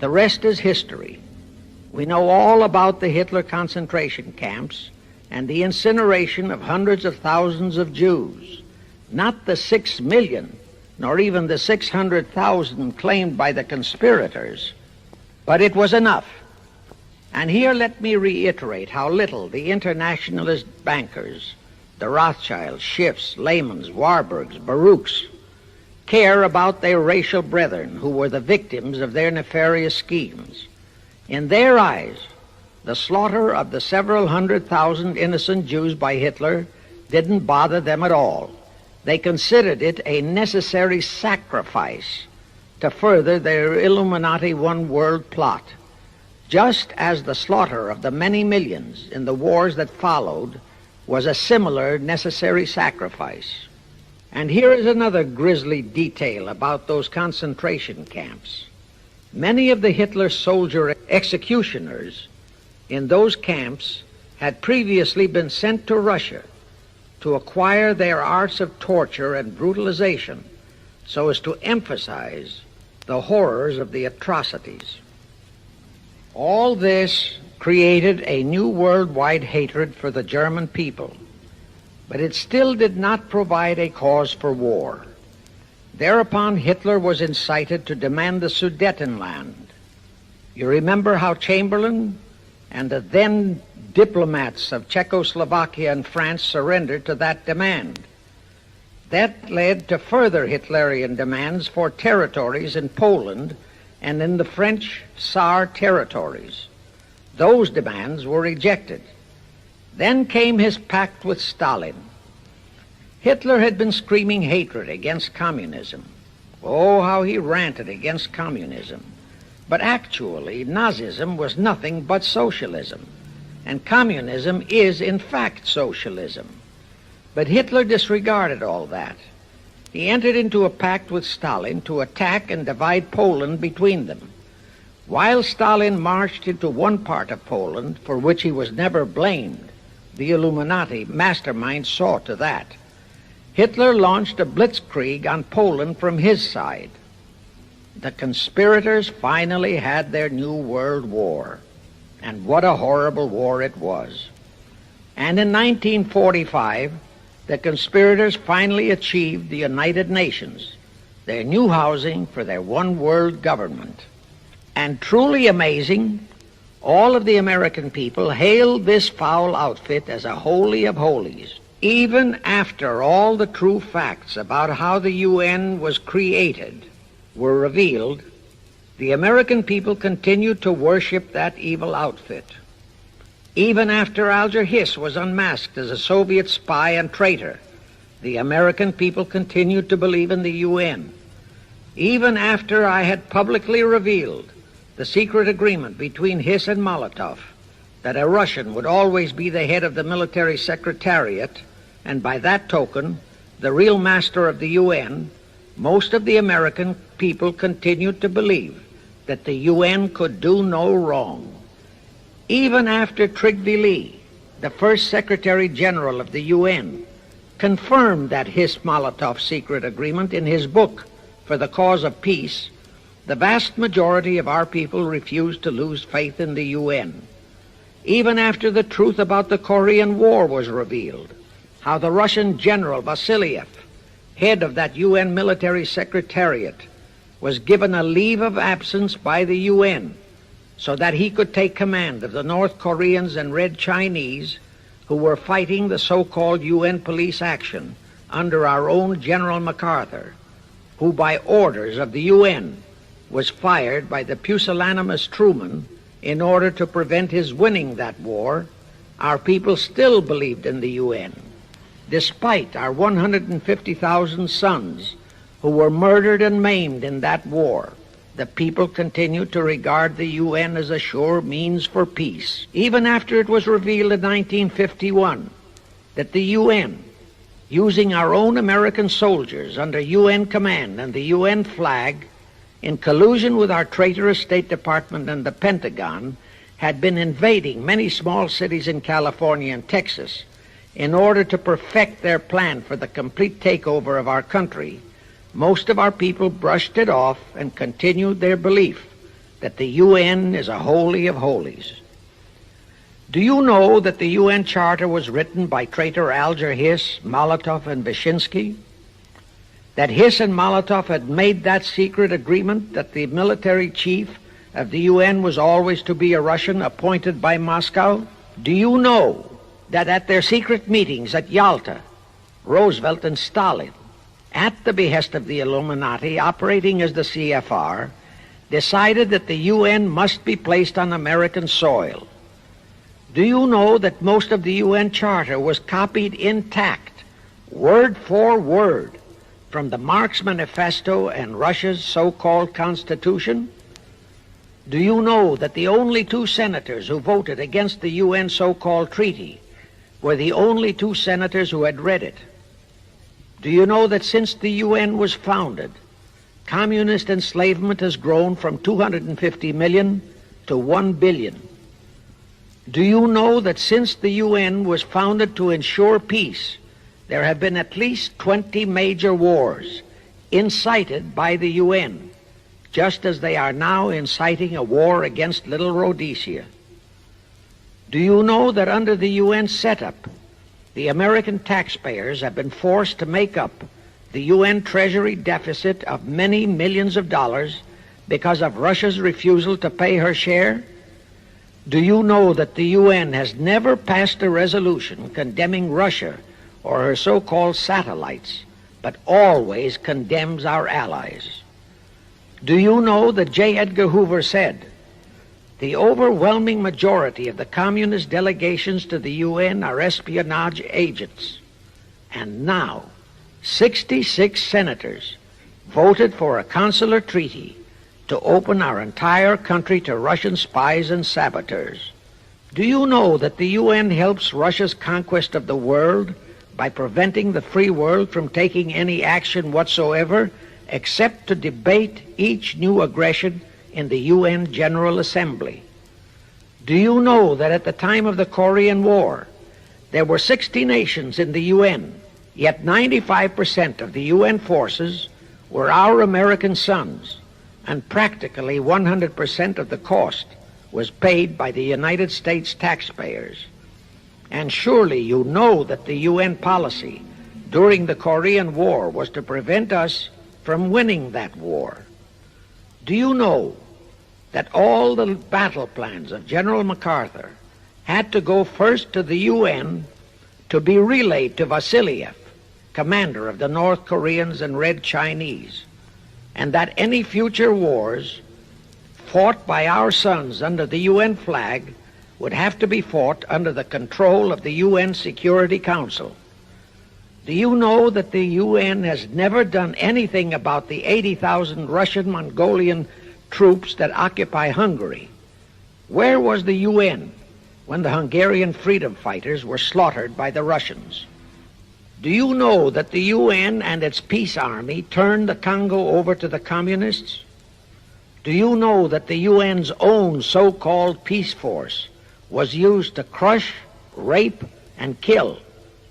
The rest is history. We know all about the Hitler concentration camps and the incineration of hundreds of thousands of Jews, not the 6 million, nor even the 600,000 claimed by the conspirators, but it was enough. And here let me reiterate how little the internationalist bankers, the Rothschilds, Schiffs, Lehmans, Warburgs, Baruchs, care about their racial brethren who were the victims of their nefarious schemes. In their eyes, the slaughter of the several 100,000 innocent Jews by Hitler didn't bother them at all. They considered it a necessary sacrifice to further their Illuminati one-world plot, just as the slaughter of the many millions in the wars that followed was a similar necessary sacrifice. And here is another grisly detail about those concentration camps. Many of the Hitler soldier executioners in those camps had previously been sent to Russia to acquire their arts of torture and brutalization so as to emphasize the horrors of the atrocities. All this created a new worldwide hatred for the German people, but it still did not provide a cause for war. Thereupon Hitler was incited to demand the Sudetenland. You remember how Chamberlain and the then diplomats of Czechoslovakia and France surrendered to that demand. That led to further Hitlerian demands for territories in Poland and in the French Saar territories. Those demands were rejected. Then came his pact with Stalin. Hitler had been screaming hatred against communism. Oh, how he ranted against communism. But actually, Nazism was nothing but socialism, and communism is, in fact, socialism. But Hitler disregarded all that. He entered into a pact with Stalin to attack and divide Poland between them. While Stalin marched into one part of Poland, for which he was never blamed, the Illuminati mastermind saw to that, Hitler launched a blitzkrieg on Poland from his side. The conspirators finally had their new world war, and what a horrible war it was. And in 1945, the conspirators finally achieved the United Nations, their new housing for their one world government. And truly amazing, all of the American people hailed this foul outfit as a holy of holies. Even after all the true facts about how the UN was created were revealed, the American people continued to worship that evil outfit. Even after Alger Hiss was unmasked as a Soviet spy and traitor, the American people continued to believe in the UN. Even after I had publicly revealed the secret agreement between Hiss and Molotov that a Russian would always be the head of the military secretariat, and by that token, the real master of the UN, most of the American people continued to believe that the UN could do no wrong. Even after Tocqueville, the first Secretary General of the UN, confirmed that Hiss-Molotov secret agreement in his book For the Cause of Peace, the vast majority of our people refused to lose faith in the UN. Even after the truth about the Korean War was revealed, how the Russian General Vasiliev, head of that UN military secretariat, was given a leave of absence by the UN so that he could take command of the North Koreans and Red Chinese who were fighting the so-called UN police action under our own General MacArthur, who by orders of the UN was fired by the pusillanimous Truman in order to prevent his winning that war. Our people still believed in the UN. Despite our 150,000 sons who were murdered and maimed in that war, the people continued to regard the UN as a sure means for peace. Even after it was revealed in 1951 that the UN, using our own American soldiers under UN command and the UN flag, in collusion with our traitorous State Department and the Pentagon, had been invading many small cities in California and Texas in order to perfect their plan for the complete takeover of our country, most of our people brushed it off and continued their belief that the UN is a holy of holies? Do you know that the UN Charter was written by traitor Alger Hiss, Molotov, and Wyszynski? That Hiss and Molotov had made that secret agreement that the military chief of the UN was always to be a Russian appointed by Moscow? Do you know that at their secret meetings at Yalta, Roosevelt and Stalin, at the behest of the Illuminati, operating as the CFR, decided that the UN must be placed on American soil? Do you know that most of the UN Charter was copied intact, word for word, from the Marx Manifesto and Russia's so-called Constitution? Do you know that the only two senators who voted against the UN so-called treaty were the only two senators who had read it? Do you know that since the UN was founded, communist enslavement has grown from 250 million to 1 billion? Do you know that since the UN was founded to ensure peace, there have been at least 20 major wars incited by the UN, just as they are now inciting a war against Little Rhodesia? Do you know that under the UN setup, the American taxpayers have been forced to make up the UN Treasury deficit of many millions of dollars because of Russia's refusal to pay her share? Do you know that the UN has never passed a resolution condemning Russia or her so-called satellites, but always condemns our allies? Do you know that J. Edgar Hoover said, "The overwhelming majority of the communist delegations to the UN are espionage agents"? And now, 66 senators voted for a consular treaty to open our entire country to Russian spies and saboteurs. Do you know that the UN helps Russia's conquest of the world by preventing the free world from taking any action whatsoever except to debate each new aggression in the UN General Assembly? Do you know that at the time of the Korean War, there were 60 nations in the UN, yet 95% of the UN forces were our American sons, and practically 100% of the cost was paid by the United States taxpayers? And surely you know that the UN policy during the Korean War was to prevent us from winning that war. Do you know that all the battle plans of General MacArthur had to go first to the UN to be relayed to Vasiliev, commander of the North Koreans and Red Chinese, and that any future wars fought by our sons under the UN flag would have to be fought under the control of the UN Security Council? Do you know that the UN has never done anything about the 80,000 Russian Mongolian troops that occupy Hungary? Where was the UN when the Hungarian freedom fighters were slaughtered by the Russians? Do you know that the UN and its peace army turned the Congo over to the communists? Do you know that the UN's own so-called peace force was used to crush, rape, and kill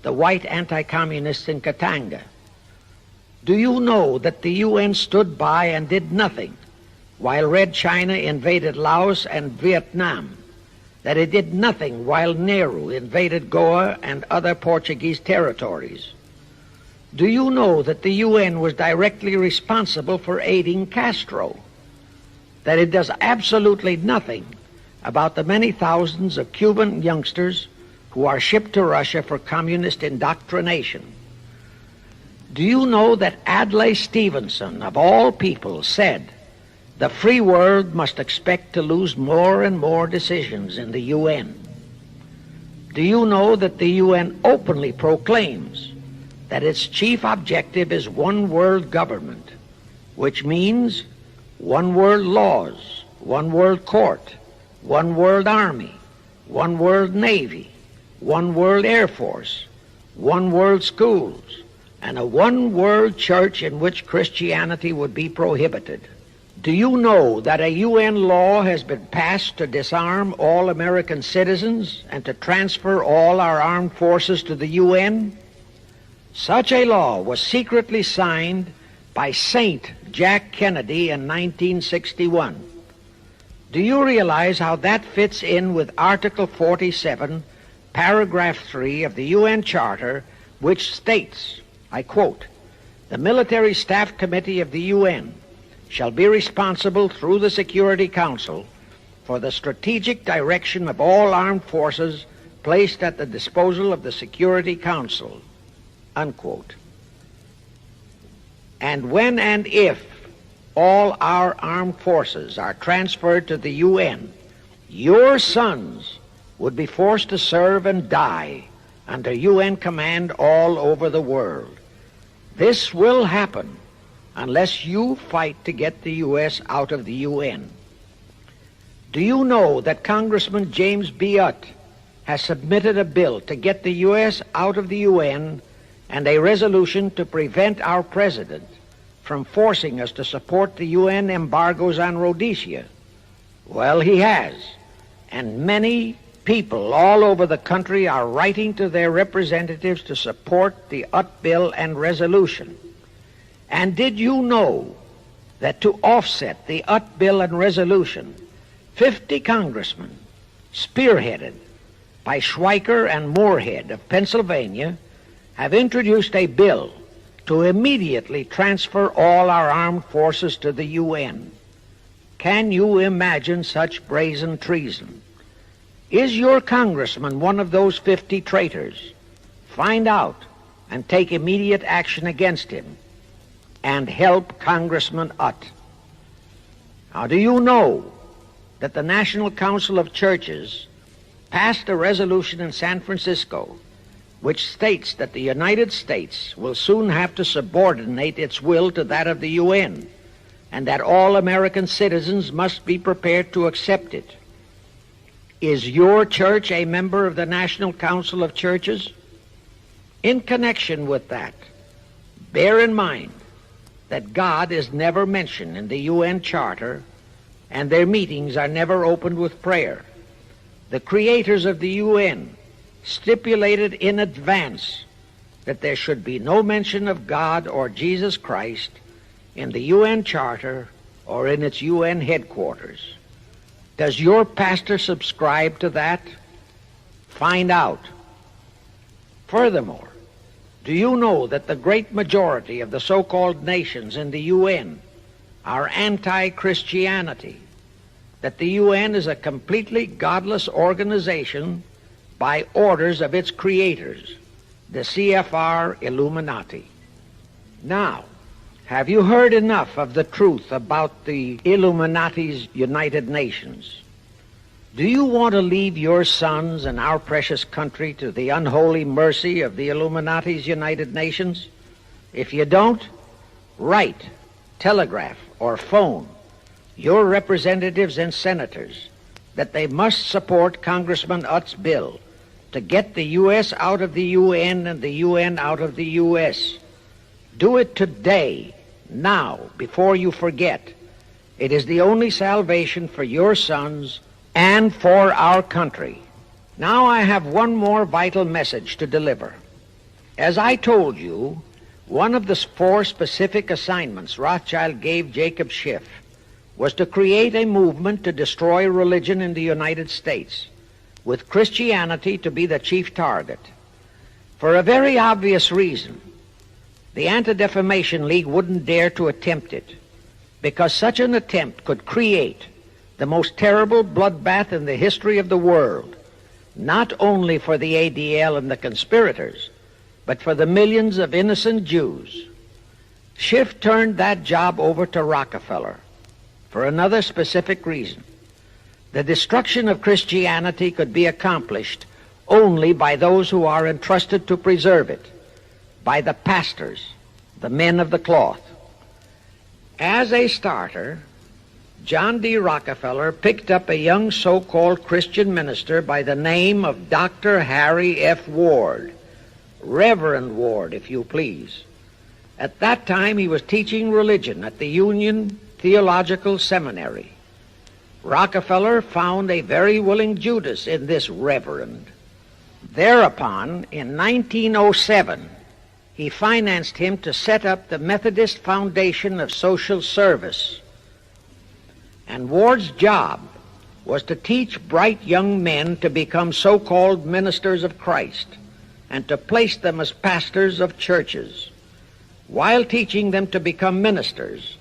the white anti-communists in Katanga? Do you know that the UN stood by and did nothing while Red China invaded Laos and Vietnam? That it did nothing while Nehru invaded Goa and other Portuguese territories? Do you know that the UN was directly responsible for aiding Castro? That it does absolutely nothing about the many thousands of Cuban youngsters who are shipped to Russia for communist indoctrination? Do you know that Adlai Stevenson, of all people, said the free world must expect to lose more and more decisions in the UN? Do you know that the UN openly proclaims that its chief objective is one world government, which means one world laws, one world court, one world army, one world navy, one world air force, one world schools, and a one world church in which Christianity would be prohibited? Do you know that a UN law has been passed to disarm all American citizens and to transfer all our armed forces to the UN? Such a law was secretly signed by Saint Jack Kennedy in 1961. Do you realize how that fits in with Article 47, Paragraph 3 of the UN Charter, which states, I quote, "The Military Staff Committee of the UN shall be responsible through the Security Council for the strategic direction of all armed forces placed at the disposal of the Security Council," unquote. And when and if all our armed forces are transferred to the UN, your sons would be forced to serve and die under UN command all over the world. This will happen unless you fight to get the U.S. out of the UN. Do you know that Congressman James B. Utt has submitted a bill to get the U.S. out of the UN and a resolution to prevent our president from forcing us to support the UN embargoes on Rhodesia? Well, he has, and many people all over the country are writing to their representatives to support the Utt bill and resolution. And did you know that to offset the Utt bill and resolution, 50 congressmen, spearheaded by Schweiker and Moorhead of Pennsylvania, have introduced a bill to immediately transfer all our armed forces to the UN? Can you imagine such brazen treason? Is your congressman one of those 50 traitors? Find out and take immediate action against him and help Congressman Utt. Now, do you know that the National Council of Churches passed a resolution in San Francisco which states that the United States will soon have to subordinate its will to that of the UN, and that all American citizens must be prepared to accept it? Is your church a member of the National Council of Churches? In connection with that, bear in mind that God is never mentioned in the UN Charter, and their meetings are never opened with prayer. The creators of the UN stipulated in advance that there should be no mention of God or Jesus Christ in the UN Charter or in its UN headquarters. Does your pastor subscribe to that? Find out. Furthermore, do you know that the great majority of the so-called nations in the UN are anti-Christianity? That the UN is a completely godless organization by orders of its creators, the CFR Illuminati. Now, have you heard enough of the truth about the Illuminati's United Nations? Do you want to leave your sons and our precious country to the unholy mercy of the Illuminati's United Nations? If you don't, write, telegraph, or phone your representatives and senators that they must support Congressman Utt's bill to get the U.S. out of the UN and the UN out of the U.S. Do it today, now, before you forget. It is the only salvation for your sons and for our country. Now I have one more vital message to deliver. As I told you, one of the 4 specific assignments Rothschild gave Jacob Schiff was to create a movement to destroy religion in the United States, with Christianity to be the chief target. For a very obvious reason, the Anti-Defamation League wouldn't dare to attempt it, because such an attempt could create the most terrible bloodbath in the history of the world, not only for the ADL and the conspirators, but for the millions of innocent Jews. Schiff turned that job over to Rockefeller for another specific reason. The destruction of Christianity could be accomplished only by those who are entrusted to preserve it, by the pastors, the men of the cloth. As a starter, John D. Rockefeller picked up a young so-called Christian minister by the name of Dr. Harry F. Ward, Reverend Ward, if you please. At that time, he was teaching religion at the Union Theological Seminary. Rockefeller found a very willing Judas in this reverend. Thereupon, in 1907, he financed him to set up the Methodist Foundation of Social Service. And Ward's job was to teach bright young men to become so-called ministers of Christ and to place them as pastors of churches. While teaching them to become ministers,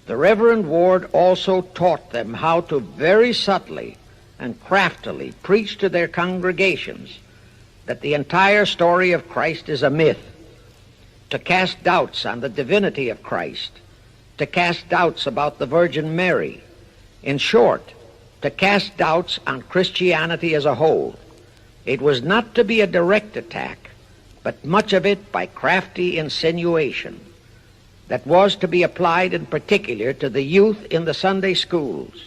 the Reverend Ward also taught them how to very subtly and craftily preach to their congregations that the entire story of Christ is a myth, to cast doubts on the divinity of Christ, to cast doubts about the Virgin Mary. In short, to cast doubts on Christianity as a whole. It was not to be a direct attack, but much of it by crafty insinuation that was to be applied in particular to the youth in the Sunday schools.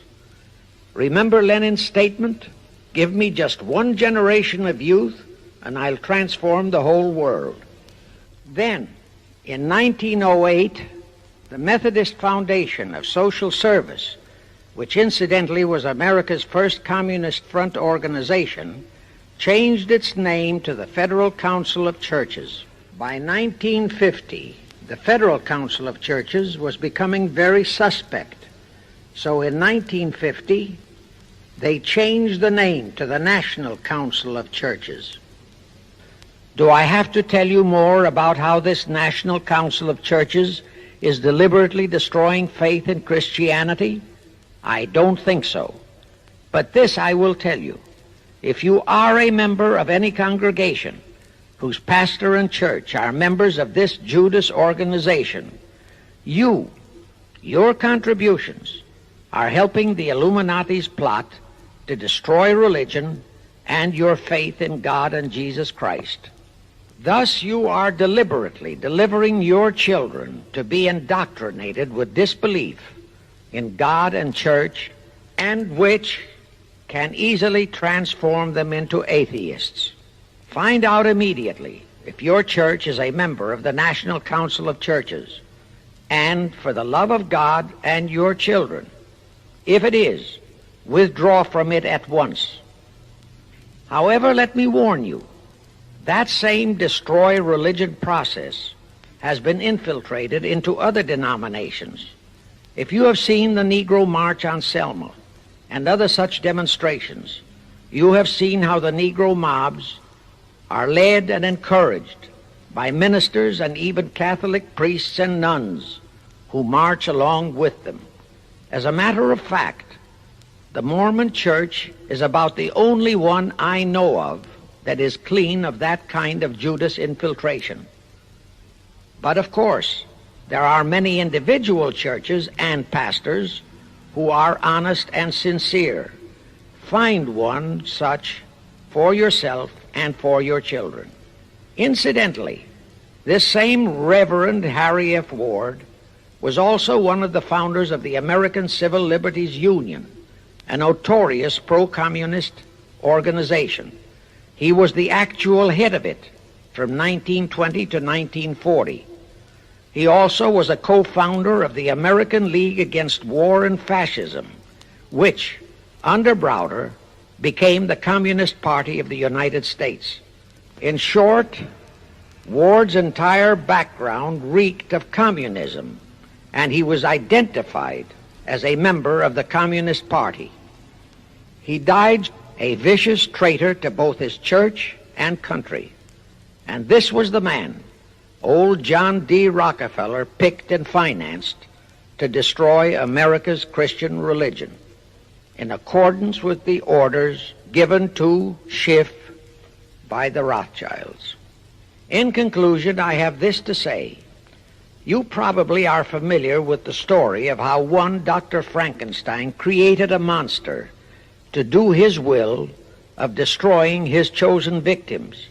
Remember Lenin's statement, "Give me just one generation of youth and I'll transform the whole world." Then, in 1908, the Methodist Foundation of Social Service, which incidentally was America's first Communist Front organization, changed its name to the Federal Council of Churches. By 1950, the Federal Council of Churches was becoming very suspect. So in 1950, they changed the name to the National Council of Churches. Do I have to tell you more about how this National Council of Churches is deliberately destroying faith in Christianity? I don't think so. But this I will tell you. If you are a member of any congregation whose pastor and church are members of this Judas organization, your contributions are helping the Illuminati's plot to destroy religion and your faith in God and Jesus Christ. Thus you are deliberately delivering your children to be indoctrinated with disbelief in God and church, and which can easily transform them into atheists. Find out immediately if your church is a member of the National Council of Churches, and for the love of God and your children, if it is, withdraw from it at once. However, let me warn you, that same destroy religion process has been infiltrated into other denominations. If you have seen the Negro March on Selma and other such demonstrations, you have seen how the Negro mobs are led and encouraged by ministers and even Catholic priests and nuns who march along with them. As a matter of fact, the Mormon Church is about the only one I know of that is clean of that kind of Judas infiltration. But of course, there are many individual churches and pastors who are honest and sincere. Find one such for yourself and for your children. Incidentally, this same Reverend Harry F. Ward was also one of the founders of the American Civil Liberties Union, a notorious pro-communist organization. He was the actual head of it from 1920 to 1940. He also was a co-founder of the American League Against War and Fascism, which, under Browder, became the Communist Party of the United States. In short, Ward's entire background reeked of communism, and he was identified as a member of the Communist Party. He died a vicious traitor to both his church and country. And this was the man old John D. Rockefeller picked and financed to destroy America's Christian religion in accordance with the orders given to Schiff by the Rothschilds. In conclusion, I have this to say. You probably are familiar with the story of how one Dr. Frankenstein created a monster to do his will of destroying his chosen victims,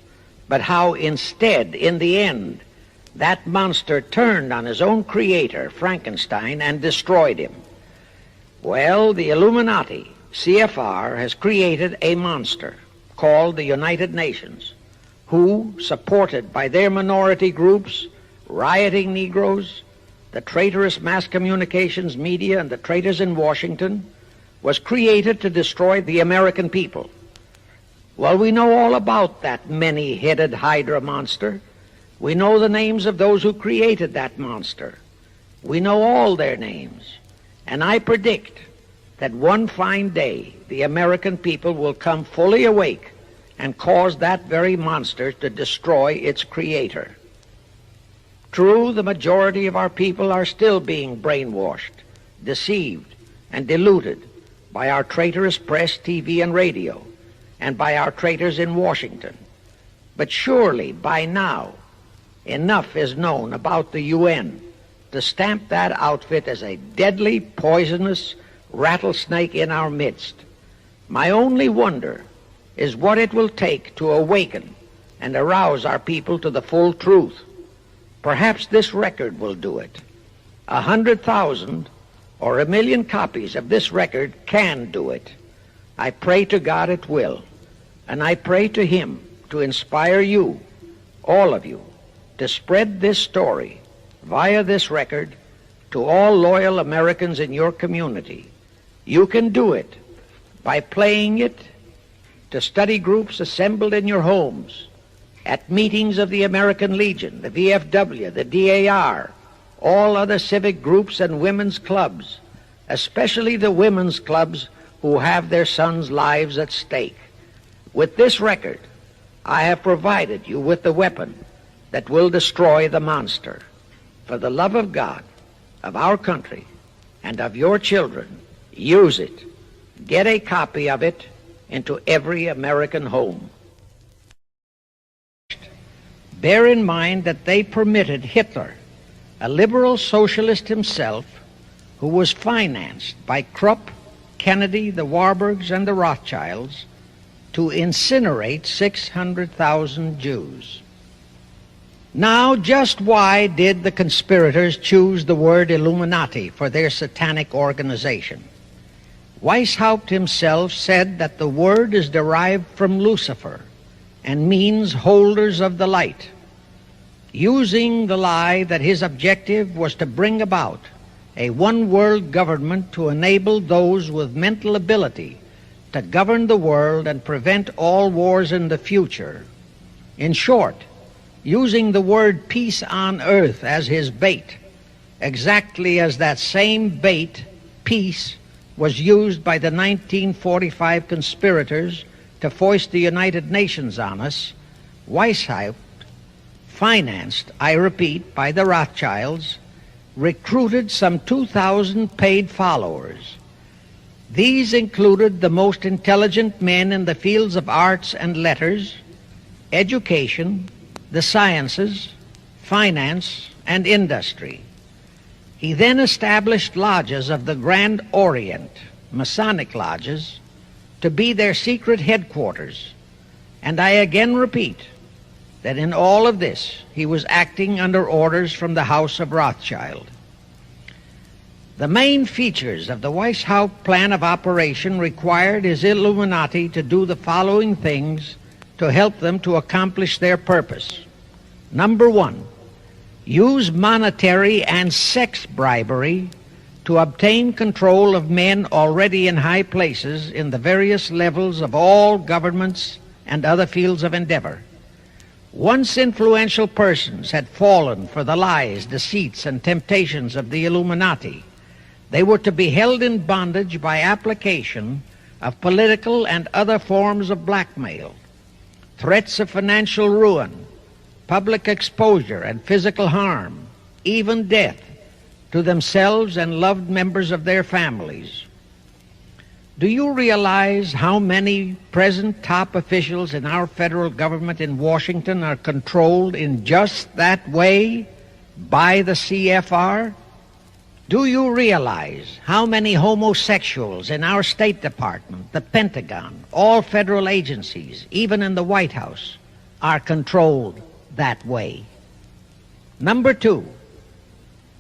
but how instead, in the end, that monster turned on his own creator, Frankenstein, and destroyed him. Well, the Illuminati, CFR, has created a monster called the United Nations, who, supported by their minority groups, rioting Negroes, the traitorous mass communications media, and the traitors in Washington, was created to destroy the American people. Well, we know all about that many-headed Hydra monster. We know the names of those who created that monster. We know all their names. And I predict that one fine day the American people will come fully awake and cause that very monster to destroy its creator. True, the majority of our people are still being brainwashed, deceived, and deluded by our traitorous press, TV, and radio, and by our traitors in Washington. But surely, by now, enough is known about the UN to stamp that outfit as a deadly, poisonous rattlesnake in our midst. My only wonder is what it will take to awaken and arouse our people to the full truth. Perhaps this record will do it. 100,000 or 1,000,000 copies of this record can do it. I pray to God it will, and I pray to Him to inspire you, all of you, to spread this story via this record to all loyal Americans in your community. You can do it by playing it to study groups assembled in your homes, at meetings of the American Legion, the VFW, the DAR, all other civic groups and women's clubs, especially the women's clubs who have their sons' lives at stake. With this record, I have provided you with the weapon that will destroy the monster. For the love of God, of our country, and of your children, use it. Get a copy of it into every American home. Bear in mind that they permitted Hitler, a liberal socialist himself, who was financed by Krupp, Kennedy, the Warburgs, and the Rothschilds, to incinerate 600,000 Jews. Now, just why did the conspirators choose the word Illuminati for their satanic organization? Weishaupt himself said that the word is derived from Lucifer and means holders of the light, using the lie that his objective was to bring about a one-world government to enable those with mental ability to govern the world and prevent all wars in the future. In short, using the word peace on earth as his bait, exactly as that same bait, peace, was used by the 1945 conspirators to foist the United Nations on us. Weishaupt, financed, I repeat, by the Rothschilds, recruited some 2,000 paid followers. These included the most intelligent men in the fields of arts and letters, education, the sciences, finance, and industry. He then established lodges of the Grand Orient, Masonic lodges, to be their secret headquarters. And I again repeat that in all of this he was acting under orders from the House of Rothschild. The main features of the Weishaupt plan of operation required his Illuminati to do the following things to help them to accomplish their purpose. Number one, use monetary and sex bribery to obtain control of men already in high places in the various levels of all governments and other fields of endeavor. Once influential persons had fallen for the lies, deceits, and temptations of the Illuminati, they were to be held in bondage by application of political and other forms of blackmail, threats of financial ruin, public exposure and physical harm, even death, to themselves and loved members of their families. Do you realize how many present top officials in our federal government in Washington are controlled in just that way by the CFR? Do you realize how many homosexuals in our State Department, the Pentagon, all federal agencies, even in the White House, are controlled that way? Number two,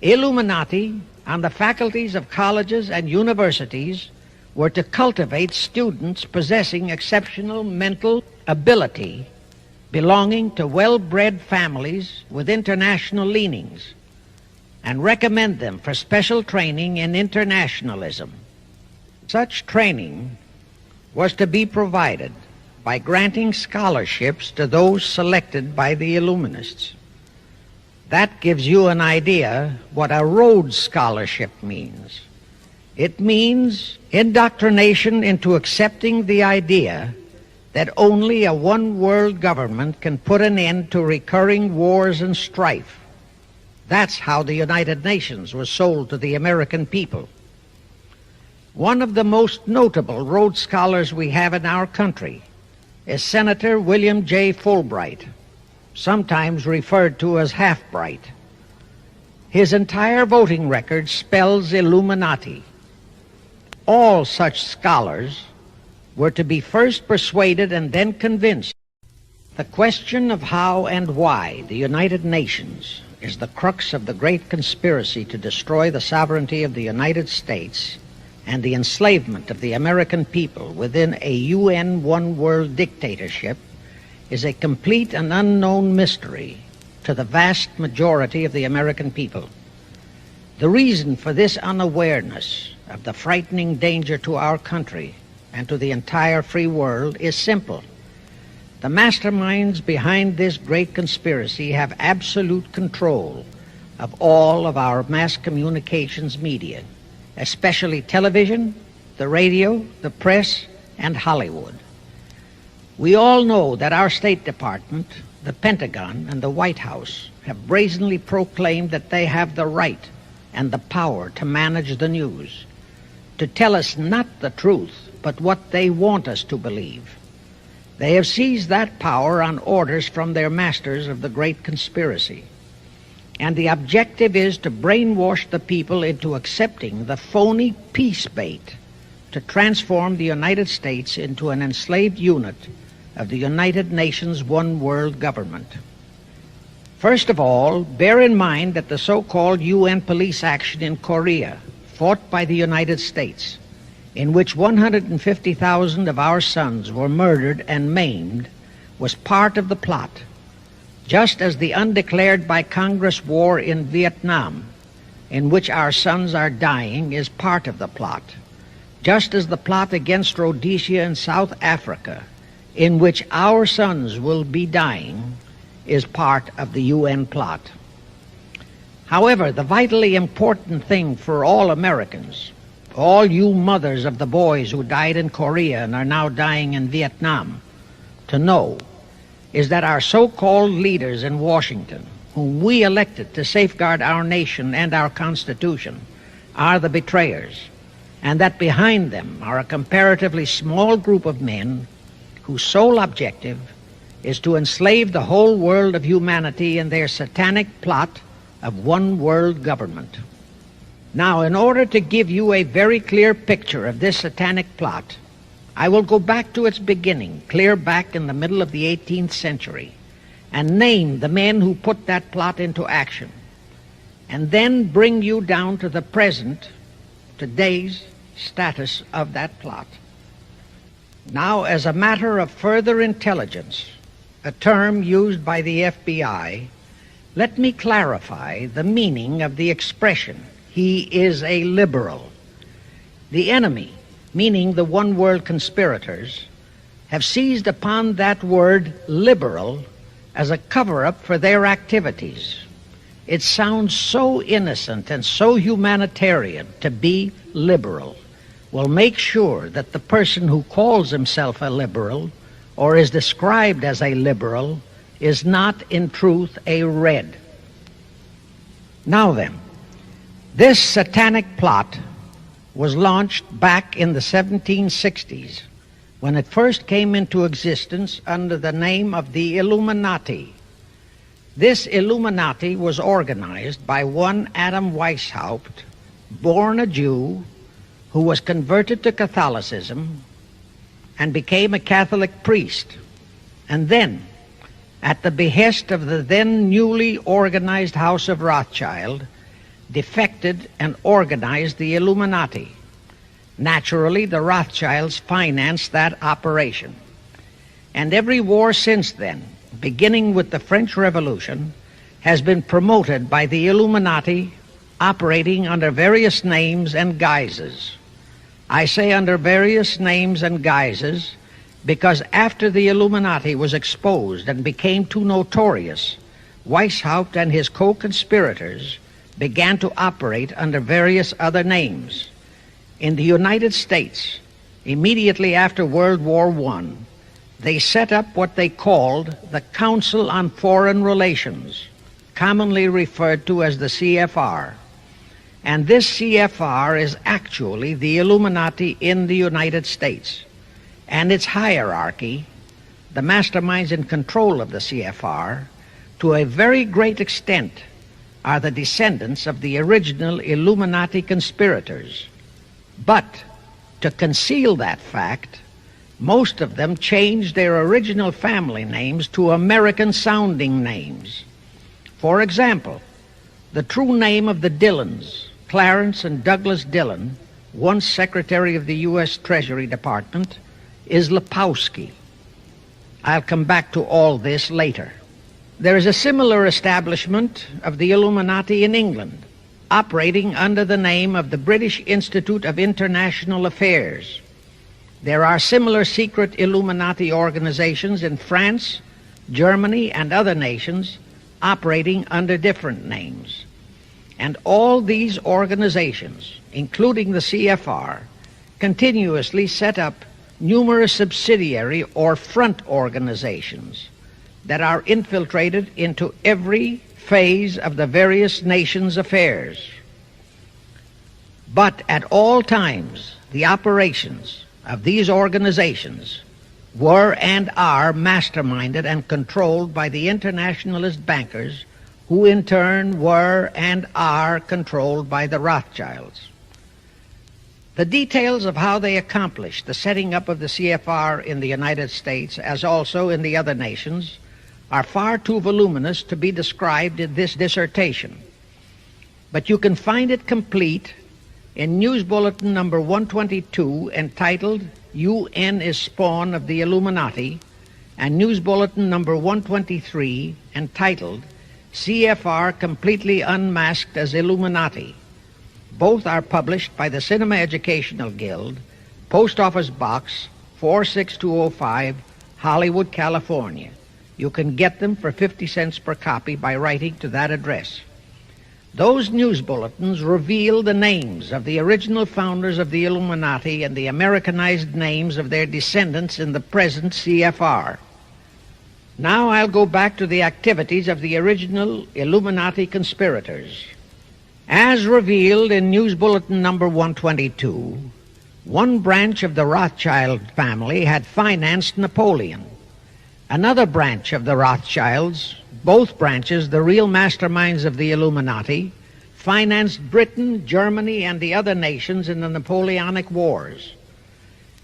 Illuminati on the faculties of colleges and universities were to cultivate students possessing exceptional mental ability, belonging to well-bred families with international leanings, and recommend them for special training in internationalism. Such training was to be provided by granting scholarships to those selected by the Illuminists. That gives you an idea what a Rhodes Scholarship means. It means indoctrination into accepting the idea that only a one-world government can put an end to recurring wars and strife. That's how the United Nations was sold to the American people. One of the most notable Rhodes Scholars we have in our country is Senator William J. Fulbright, sometimes referred to as Half-Bright. His entire voting record spells Illuminati. All such scholars were to be first persuaded and then convinced. The question of how and why the United Nations is the crux of the great conspiracy to destroy the sovereignty of the United States and the enslavement of the American people within a UN one-world dictatorship is a complete and unknown mystery to the vast majority of the American people. The reason for this unawareness of the frightening danger to our country and to the entire free world is simple. The masterminds behind this great conspiracy have absolute control of all of our mass communications media, especially television, the radio, the press, and Hollywood. We all know that our State Department, the Pentagon, and the White House have brazenly proclaimed that they have the right and the power to manage the news, to tell us not the truth, but what they want us to believe. They have seized that power on orders from their masters of the great conspiracy. And the objective is to brainwash the people into accepting the phony peace bait to transform the United States into an enslaved unit of the United Nations one-world government. First of all, bear in mind that the so-called UN police action in Korea, fought by the United States, in which 150,000 of our sons were murdered and maimed, was part of the plot, just as the undeclared by Congress war in Vietnam, in which our sons are dying, is part of the plot, just as the plot against Rhodesia and South Africa, in which our sons will be dying, is part of the UN plot. However, the vitally important thing for all Americans, all you mothers of the boys who died in Korea and are now dying in Vietnam, to know is that our so-called leaders in Washington, whom we elected to safeguard our nation and our Constitution, are the betrayers, and that behind them are a comparatively small group of men whose sole objective is to enslave the whole world of humanity in their satanic plot of one world government. Now, in order to give you a very clear picture of this satanic plot, I will go back to its beginning, clear back in the middle of the 18th century, and name the men who put that plot into action, and then bring you down to the present, today's status of that plot. Now, as a matter of further intelligence, a term used by the FBI, let me clarify the meaning of the expression, "He is a liberal." The enemy, meaning the one-world conspirators, have seized upon that word liberal as a cover-up for their activities. It sounds so innocent and so humanitarian to be liberal. Well, make sure that the person who calls himself a liberal or is described as a liberal is not in truth a red. Now then, this satanic plot was launched back in the 1760s when it first came into existence under the name of the Illuminati. This Illuminati was organized by one Adam Weishaupt, born a Jew, who was converted to Catholicism and became a Catholic priest, and then, at the behest of the then newly organized House of Rothschild, defected and organized the Illuminati. Naturally, the Rothschilds financed that operation. And every war since then, beginning with the French Revolution, has been promoted by the Illuminati, operating under various names and guises. I say under various names and guises because after the Illuminati was exposed and became too notorious, Weishaupt and his co-conspirators began to operate under various other names. In the United States, immediately after World War I, they set up what they called the Council on Foreign Relations, commonly referred to as the CFR. And this CFR is actually the Illuminati in the United States. And its hierarchy, the masterminds in control of the CFR, to a very great extent are the descendants of the original Illuminati conspirators. But to conceal that fact, most of them changed their original family names to American-sounding names. For example, the true name of the Dillons, Clarence and Douglas Dillon, once Secretary of the U.S. Treasury Department, is Lepowski. I'll come back to all this later. There is a similar establishment of the Illuminati in England, operating under the name of the British Institute of International Affairs. There are similar secret Illuminati organizations in France, Germany, and other nations operating under different names. And all these organizations, including the CFR, continuously set up numerous subsidiary or front organizations that are infiltrated into every phase of the various nations' affairs. But at all times, the operations of these organizations were and are masterminded and controlled by the internationalist bankers, who in turn were and are controlled by the Rothschilds. The details of how they accomplished the setting up of the CFR in the United States, as also in the other nations, are far too voluminous to be described in this dissertation. But you can find it complete in News Bulletin number 122, entitled UN is Spawn of the Illuminati, and News Bulletin number 123, entitled CFR Completely Unmasked as Illuminati. Both are published by the Cinema Educational Guild, Post Office Box 46205, Hollywood, California. You can get them for 50 cents per copy by writing to that address. Those news bulletins reveal the names of the original founders of the Illuminati and the Americanized names of their descendants in the present CFR. Now I'll go back to the activities of the original Illuminati conspirators. As revealed in News Bulletin number 122, one branch of the Rothschild family had financed Napoleon. Another branch of the Rothschilds, both branches the real masterminds of the Illuminati, financed Britain, Germany, and the other nations in the Napoleonic Wars.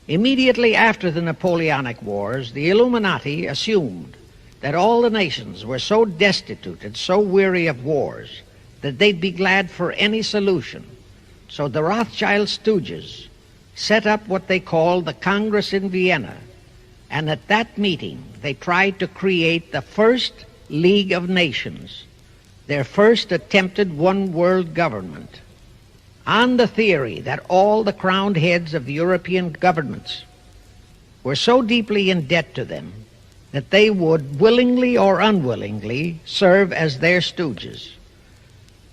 Immediately after the Napoleonic Wars, the Illuminati assumed that all the nations were so destitute and so weary of wars that they'd be glad for any solution. So the Rothschild stooges set up what they called the Congress in Vienna, and at that meeting they tried to create the first League of Nations, their first attempted one-world government, on the theory that all the crowned heads of the European governments were so deeply in debt to them that they would willingly or unwillingly serve as their stooges.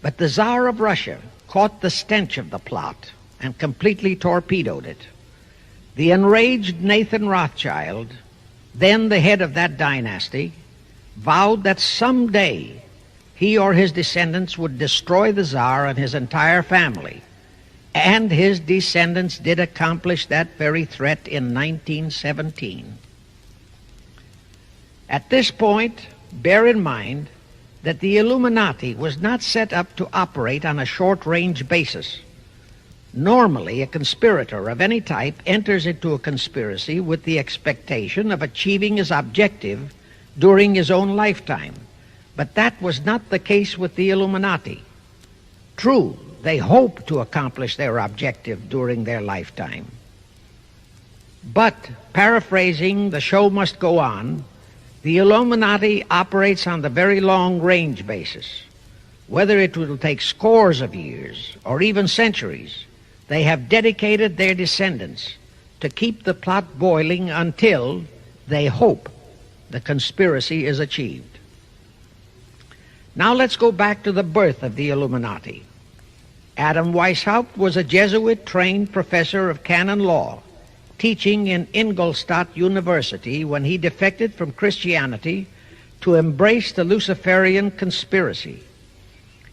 But the Tsar of Russia caught the stench of the plot and completely torpedoed it. The enraged Nathan Rothschild, then the head of that dynasty, vowed that someday he or his descendants would destroy the Tsar and his entire family. And his descendants did accomplish that very threat in 1917. At this point, bear in mind that the Illuminati was not set up to operate on a short-range basis. Normally, a conspirator of any type enters into a conspiracy with the expectation of achieving his objective during his own lifetime. But that was not the case with the Illuminati. True, they hoped to accomplish their objective during their lifetime. But, paraphrasing The Show Must Go On, the Illuminati operates on the very long-range basis. Whether it will take scores of years or even centuries, they have dedicated their descendants to keep the plot boiling until, they hope, the conspiracy is achieved. Now let's go back to the birth of the Illuminati. Adam Weishaupt was a Jesuit-trained professor of canon law, teaching in Ingolstadt University when he defected from Christianity to embrace the Luciferian conspiracy.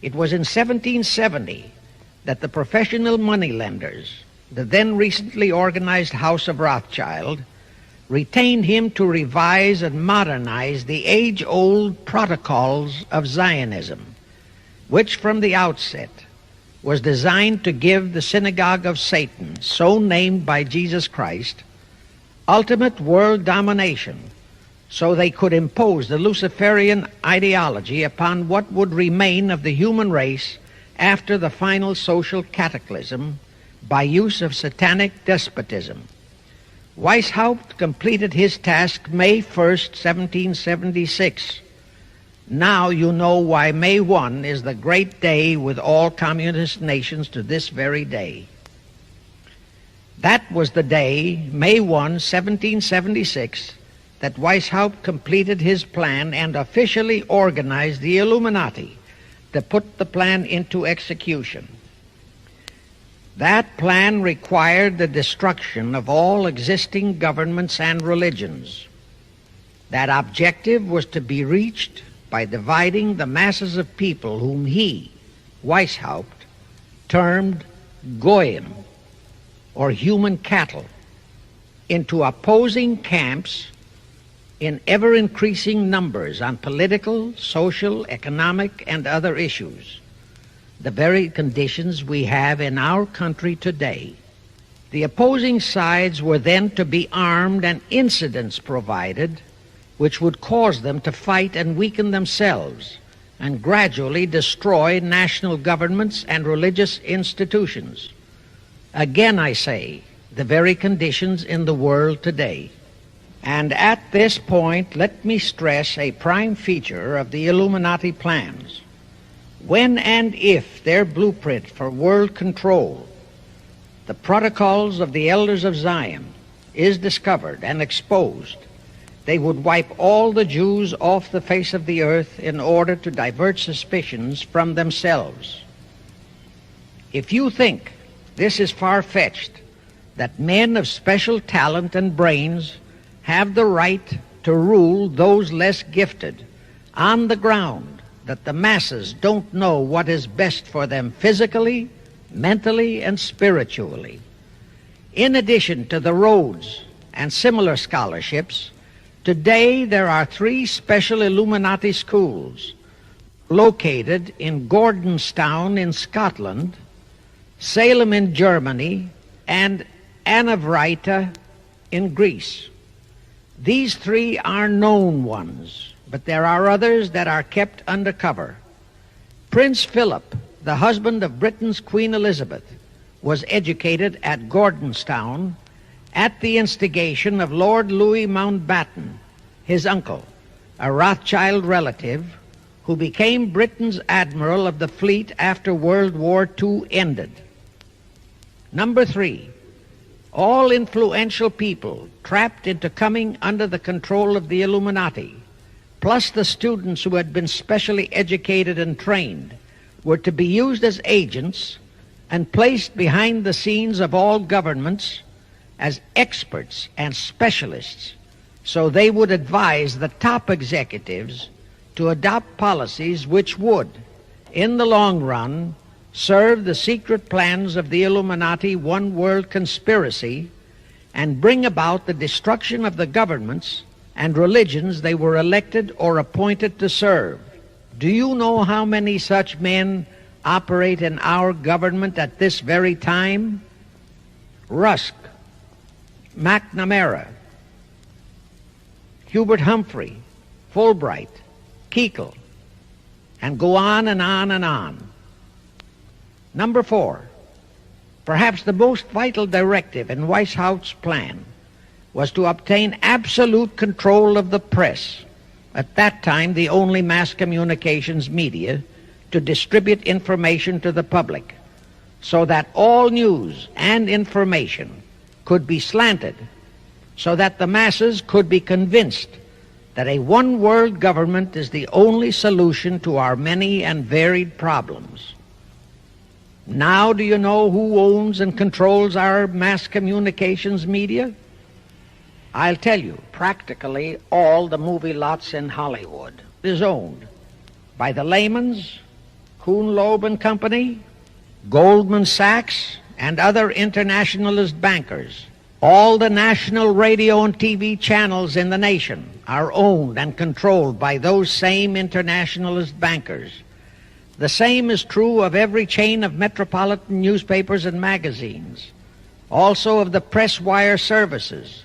It was in 1770 that the professional moneylenders, the then recently organized House of Rothschild, retained him to revise and modernize the age-old protocols of Zionism, which from the outset was designed to give the synagogue of Satan, so named by Jesus Christ, ultimate world domination, so they could impose the Luciferian ideology upon what would remain of the human race after the final social cataclysm by use of satanic despotism. Weishaupt completed his task May 1st, 1776. Now you know why May 1 is the great day with all communist nations to this very day. That was the day, May 1, 1776, that Weishaupt completed his plan and officially organized the Illuminati to put the plan into execution. That plan required the destruction of all existing governments and religions. That objective was to be reached by dividing the masses of people whom he, Weishaupt, termed Goyim, or human cattle, into opposing camps in ever-increasing numbers on political, social, economic, and other issues, the very conditions we have in our country today. The opposing sides were then to be armed and incidents provided which would cause them to fight and weaken themselves and gradually destroy national governments and religious institutions. Again, I say, the very conditions in the world today. And at this point, let me stress a prime feature of the Illuminati plans. When and if their blueprint for world control, the protocols of the elders of Zion, is discovered and exposed, they would wipe all the Jews off the face of the earth in order to divert suspicions from themselves. If you think this is far-fetched, that men of special talent and brains have the right to rule those less gifted on the ground that the masses don't know what is best for them physically, mentally, and spiritually. In addition to the Rhodes and similar scholarships, today there are 3 special Illuminati schools located in Gordonstown in Scotland, Salem in Germany, and Anavryta in Greece. These 3 are known ones, but there are others that are kept under cover. Prince Philip, the husband of Britain's Queen Elizabeth, was educated at Gordonstown at the instigation of Lord Louis Mountbatten, his uncle, a Rothschild relative who became Britain's admiral of the fleet after World War II ended. Number 3, all influential people trapped into coming under the control of the Illuminati, plus the students who had been specially educated and trained, were to be used as agents and placed behind the scenes of all governments as experts and specialists, so they would advise the top executives to adopt policies which would, in the long run, serve the secret plans of the Illuminati one world conspiracy and bring about the destruction of the governments and religions they were elected or appointed to serve. Do you know how many such men operate in our government at this very time? Rusk, McNamara, Hubert Humphrey, Fulbright, Kuchel, and go on and on and on. Number 4, perhaps the most vital directive in Weishaupt's plan was to obtain absolute control of the press, at that time the only mass communications media, to distribute information to the public, so that all news and information could be slanted, so that the masses could be convinced that a one-world government is the only solution to our many and varied problems. Now do you know who owns and controls our mass communications media? I'll tell you, practically all the movie lots in Hollywood is owned by the Lehmans, Kuhn Loeb and Company, Goldman Sachs, and other internationalist bankers. All the national radio and TV channels in the nation are owned and controlled by those same internationalist bankers. The same is true of every chain of metropolitan newspapers and magazines, also of the press wire services,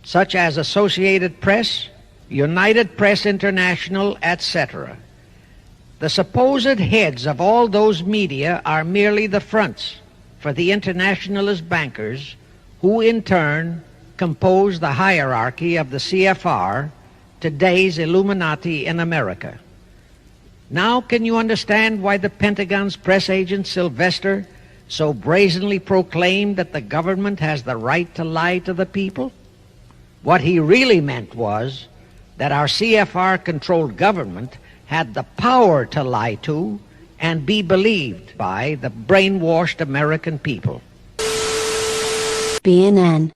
such as Associated Press, United Press International, etc. The supposed heads of all those media are merely the fronts for the internationalist bankers, who in turn compose the hierarchy of the CFR, today's Illuminati in America. Now can you understand why the Pentagon's press agent Sylvester so brazenly proclaimed that the government has the right to lie to the people? What he really meant was that our CFR-controlled government had the power to lie to and be believed by the brainwashed American people. BNN.